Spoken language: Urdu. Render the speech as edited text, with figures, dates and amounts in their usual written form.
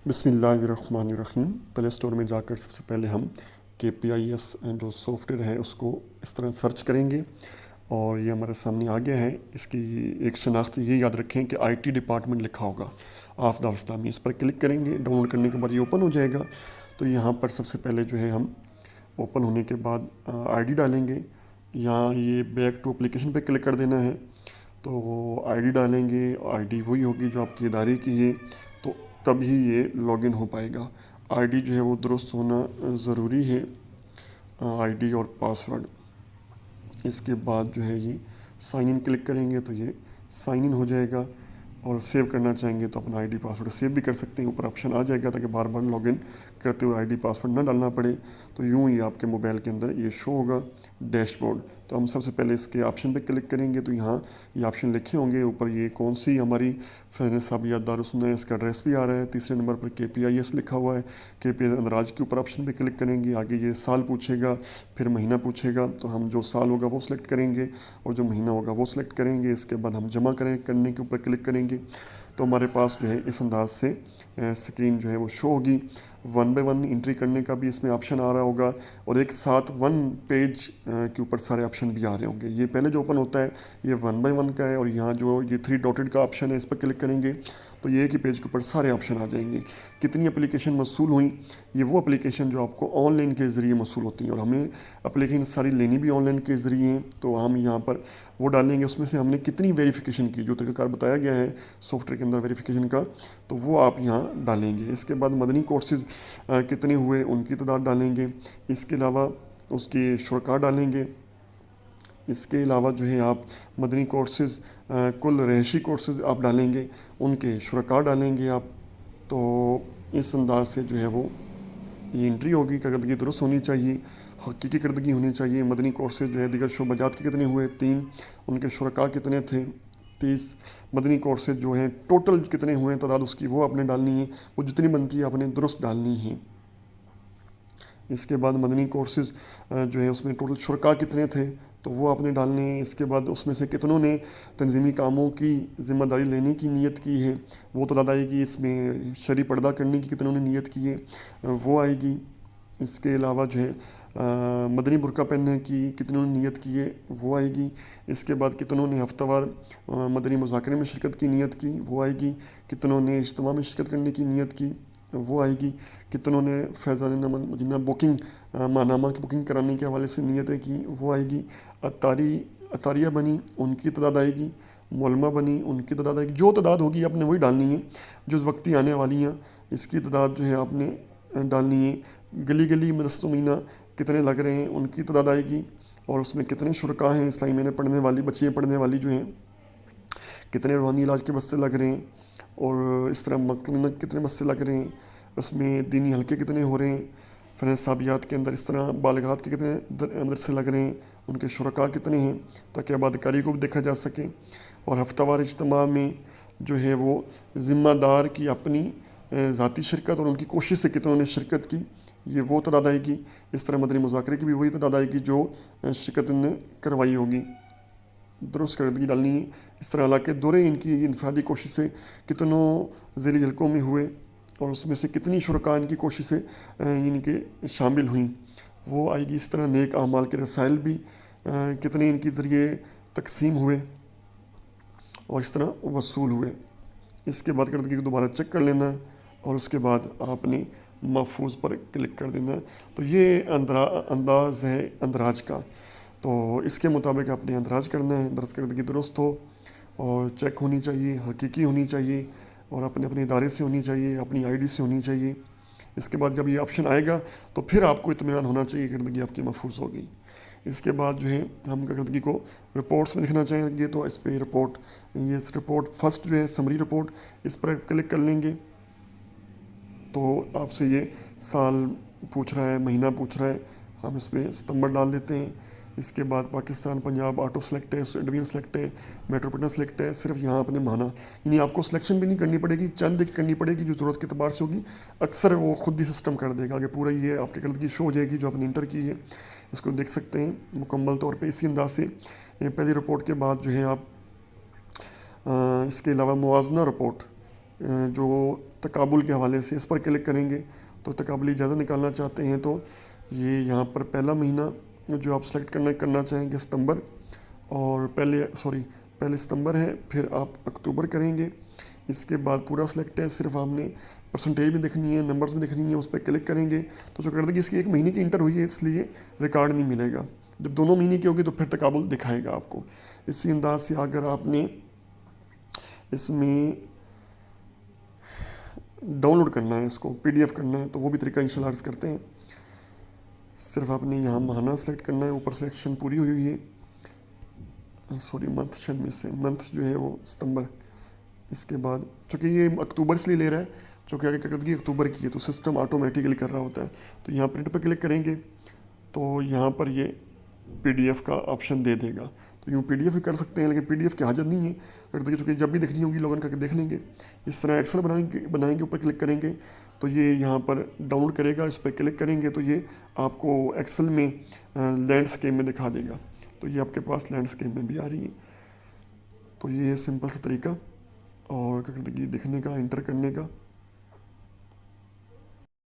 بسم اللہ الرحمن الرحیم۔ پلے اسٹور میں جا کر سب سے پہلے ہم KPIS جو سافٹ ویئر ہے اس کو اس طرح سرچ کریں گے اور یہ ہمارے سامنے آ گیا ہے۔ اس کی ایک شناخت یہ یاد رکھیں کہ IT ڈپارٹمنٹ لکھا ہوگا آف دا اسلامی، اس پر کلک کریں گے۔ ڈاؤن لوڈ کرنے کے بعد یہ اوپن ہو جائے گا۔ تو یہاں پر سب سے پہلے جو ہے ہم اوپن ہونے کے بعد ID ڈالیں گے۔ یہاں یہ بیک ٹو اپلیکیشن پہ کلک کر دینا ہے۔ تو ID ڈالیں گے، ID وہی ہوگی جو آپ کے ادارے کی ہے، تو تب ہی یہ لاگ ان ہو پائے گا۔ ID جو ہے وہ درست ہونا ضروری ہے، ID اور پاسورڈ۔ اس کے بعد جو ہے یہ سائن ان کلک کریں گے تو یہ سائن ان ہو جائے گا، اور سیو کرنا چاہیں گے تو اپنا ID پاسورڈ سیو بھی کر سکتے ہیں۔ اوپر آپشن آ جائے گا تاکہ بار بار لاگ ان کرتے ہوئے ID پاسورڈ نہ ڈالنا پڑے۔ تو یوں ہی آپ کے موبائل کے اندر یہ شو ہوگا ڈیش بورڈ۔ تو ہم سب سے پہلے اس کے آپشن پہ کلک کریں گے، تو یہاں یہ آپشن لکھے ہوں گے اوپر، یہ کون سی ہماری نصابیات دارالسنہ ہے، اس کا ایڈریس بھی آ رہا ہے۔ تیسرے نمبر پر KPIS لکھا ہوا ہے، KPIS اندراج کے اوپر آپشن پہ کلک کریں گے۔ آگے یہ سال پوچھے گا، پھر مہینہ پوچھے گا، تو ہم جو سال ہوگا وہ سلیکٹ کریں گے اور جو مہینہ ہوگا وہ سلیکٹ کریں گے۔ اس کے بعد ہم جمع کرنے کے اوپر کلک کریں گے، تو ہمارے پاس جو ہے اس انداز سے اسکرین جو ہے وہ شو ہوگی۔ 1 by 1 انٹری کرنے کا بھی اس میں آپشن آ رہا ہوگا، اور ایک ساتھ 1 پیج کے اوپر سارے آپشن بھی آ رہے ہوں گے۔ یہ پہلے جو اوپن ہوتا ہے یہ 1 by 1 کا ہے، اور یہاں جو یہ 3 ڈاٹڈ کا آپشن ہے اس پر کلک کریں گے تو یہ ایک ہی پیج کے اوپر سارے آپشن آ جائیں گے۔ کتنی اپلیکیشن موصول ہوئیں، یہ وہ اپلیکیشن جو آپ کو آن لائن کے ذریعے موصول ہوتی ہیں، اور ہمیں اپلیکیشن ساری لینی بھی آن لائن کے ذریعے ہیں، تو ہم یہاں پر وہ ڈالیں گے اس میں سے ہم نے کتنی ویریفیکیشن کی، جو طریقہ کار بتایا گیا ہے سافٹ ویئر کے اندر ویریفیکیشن کا، تو وہ آپ یہاں ڈالیں گے۔ اس کے بعد مدنی کورسز کتنے ہوئے ان کی تعداد ڈالیں گے۔ اس کے علاوہ اس کے شرکاء ڈالیں گے۔ اس کے علاوہ جو ہے آپ مدنی کورسز کل رہائشی کورسز آپ ڈالیں گے، ان کے شرکاء ڈالیں گے آپ۔ تو اس انداز سے جو ہے وہ یہ انٹری ہوگی۔ کارکردگی درست ہونی چاہیے، حقیقی کارکردگی ہونی چاہیے۔ مدنی کورسز جو ہے دیگر شعبہ جات کے کتنے ہوئے، 3، ان کے شرکاء کتنے تھے، 30۔ مدنی کورسز جو ہیں ٹوٹل کتنے ہوئے ہیں تعداد اس کی، وہ آپ نے ڈالنی ہے، وہ جتنی بنتی ہے آپ نے درست ڈالنی ہے۔ اس کے بعد مدنی کورسز جو ہے اس میں ٹوٹل شرکاء کتنے تھے تو وہ آپ نے ڈالنے ہیں۔ اس کے بعد اس میں سے کتنوں نے تنظیمی کاموں کی ذمہ داری لینے کی نیت کی ہے، وہ تعداد آئے گی۔ اس میں شرعی پردہ کرنے کی کتنوں نے نیت کی ہے وہ آئے گی۔ اس کے علاوہ جو ہے مدنی برقع پہننے کی کتنوں نے نیت کی ہے وہ آئے گی۔ اس کے بعد کتنوں نے ہفتہ وار مدنی مذاکرے میں شرکت کی نیت کی وہ آئے گی۔ کتنوں نے اجتماع میں شرکت کرنے کی نیت کی وہ آئے گی۔ کتنوں نے فیضان مدینہ بکنگ ماہنامہ کی بکنگ کرانے کے حوالے سے نیتیں کی وہ آئے گی۔ عطاریہ بنی ان کی تعداد آئے گی۔ مولمہ بنی ان کی تعداد آئے گی۔ جو تعداد ہوگی آپ نے وہی ڈالنی ہے، جو وقتی آنے والی ہیں اس کی تعداد جو ہے آپ نے ڈالنی ہے۔ گلی گلی مستمینہ کتنے لگ رہے ہیں ان کی تعداد آئے گی، اور اس میں کتنے شرکاء ہیں اسلامی میں پڑھنے والی بچیاں پڑھنے والی جو ہیں، کتنے روحانی علاج کے بستے لگ رہے ہیں، اور اس طرح مکتبہ کتنے بستے لگ رہے ہیں، اس میں دینی حلقے کتنے ہو رہے ہیں، فنصابیات کے اندر اس طرح بالغات کے کتنے مدرسے لگ رہے ہیں، ان کے شرکاء کتنے ہیں، تاکہ آباد کاری کو بھی دیکھا جا سکے۔ اور ہفتہ وار اجتماع میں جو ہے وہ ذمہ دار کی اپنی ذاتی شرکت اور ان کی کوشش سے کتنوں نے شرکت کی، یہ وہ تعداد آئے گی۔ اس طرح مدنی مذاکرے کی بھی وہی تعداد آئے گی جو شرکت نے کروائی ہوگی۔ درست کارکردگی ڈالنی ہے۔ اس طرح علاقے دورے ان کی انفرادی کوشش سے کتنوں ذیلی حلقوں میں ہوئے، اور اس میں سے کتنی شرکاء ان کی کوشش سے ان کے شامل ہوئیں وہ آئے گی۔ اس طرح نیک اعمال کے رسائل بھی کتنے ان کے ذریعے تقسیم ہوئے اور اس طرح وصول ہوئے۔ اس کے بعد کارکردگی کو دوبارہ چیک کر لینا ہے، اور اس کے بعد آپ نے محفوظ پر کلک کر دینا ہے۔ تو یہ انداز ہے اندراج کا۔ تو اس کے مطابق آپ نے اندراج کرنا ہے، درست کارکردگی درست ہو اور چیک ہونی چاہیے، حقیقی ہونی چاہیے، اور اپنے ادارے سے ہونی چاہیے، اپنی ID سے ہونی چاہیے۔ اس کے بعد جب یہ آپشن آئے گا تو پھر آپ کو اطمینان ہونا چاہیے کہ کارکردگی آپ کی محفوظ ہوگی۔ اس کے بعد جو ہے ہم کارکردگی کو رپورٹس میں دکھنا چاہیں گے، تو اس پہ رپورٹ فرسٹ جو ہے سمری رپورٹ، اس پر کلک کر لیں گے تو آپ سے یہ سال پوچھ رہا ہے، مہینہ پوچھ رہا ہے، ہم اس پہ ستمبر ڈال دیتے ہیں۔ اس کے بعد پاکستان پنجاب آٹو سلیکٹ ہے، ڈویژن سلیکٹ ہے، میٹروپولیٹن سلیکٹ ہے، صرف یہاں اپنے مانا، یعنی آپ کو سلیکشن بھی نہیں کرنی پڑے گی، چند ایک کرنی پڑے گی جو ضرورت کے اعتبار سے ہوگی، اکثر وہ خود ہی سسٹم کر دے گا کہ پورا یہ آپ کی کارکردگی شو ہو جائے گی جو آپ نے انٹر کی ہے۔ اس کو دیکھ سکتے ہیں مکمل طور پہ اسی انداز سے۔ پہلی رپورٹ کے بعد جو ہے آپ اس کے علاوہ موازنہ رپورٹ جو تقابل کے حوالے سے اس پر کلک کریں گے تو تقابلی اجازت نکالنا چاہتے ہیں تو یہ یہاں پر پہلا مہینہ جو آپ سلیکٹ کرنا چاہیں گے ستمبر، اور پہلے ستمبر ہے، پھر آپ اکتوبر کریں گے، اس کے بعد پورا سلیکٹ ہے، صرف آپ نے پرسنٹیج بھی دیکھنی ہے، نمبرز بھی دیکھنی ہے، اس پہ کلک کریں گے تو جو کر دیں گے اس کی ایک مہینے کی انٹر ہوئی ہے اس لیے ریکارڈ نہیں ملے گا، جب دونوں مہینے کی ہوگی تو پھر تقابل دکھائے گا آپ کو۔ اسی انداز سے اگر آپ نے اس میں ڈاؤن لوڈ کرنا ہے، اس کو PDF کرنا ہے تو وہ بھی طریقہ انشاءاللہ عرض کرتے ہیں۔ صرف آپ نے یہاں ماہانہ سلیکٹ کرنا ہے، اوپر سلیکشن پوری ہوئی ہے، منتھ شاید سے منتھ جو ہے وہ ستمبر، اس کے بعد چونکہ یہ اکتوبر سے لے رہا ہے، چونکہ آگے کردگی اکتوبر کی ہے تو سسٹم آٹومیٹیکلی کر رہا ہوتا ہے، تو یہاں پرنٹ پہ کلک کریں گے تو یہاں پر یہ PDF کا آپشن دے دے گا، تو یوں PDF بھی کر سکتے ہیں، لیکن PDF کی حاجت نہیں ہے، کردگی چونکہ جب بھی دیکھنی ہوگی لاگ ان کر کے دیکھ لیں گے۔ اس طرح ایکسل بنائیں گے، اوپر کلک کریں گے تو یہ یہاں پر ڈاؤن لوڈ کرے گا، اس پہ کلک کریں گے تو یہ آپ کو ایکسل میں لینڈسکیپ میں دکھا دے گا، تو یہ آپ کے پاس لینڈسکیپ میں بھی آ رہی ہے۔ تو یہ سمپل سا طریقہ اور کردگی دیکھنے کا، انٹر کرنے کا۔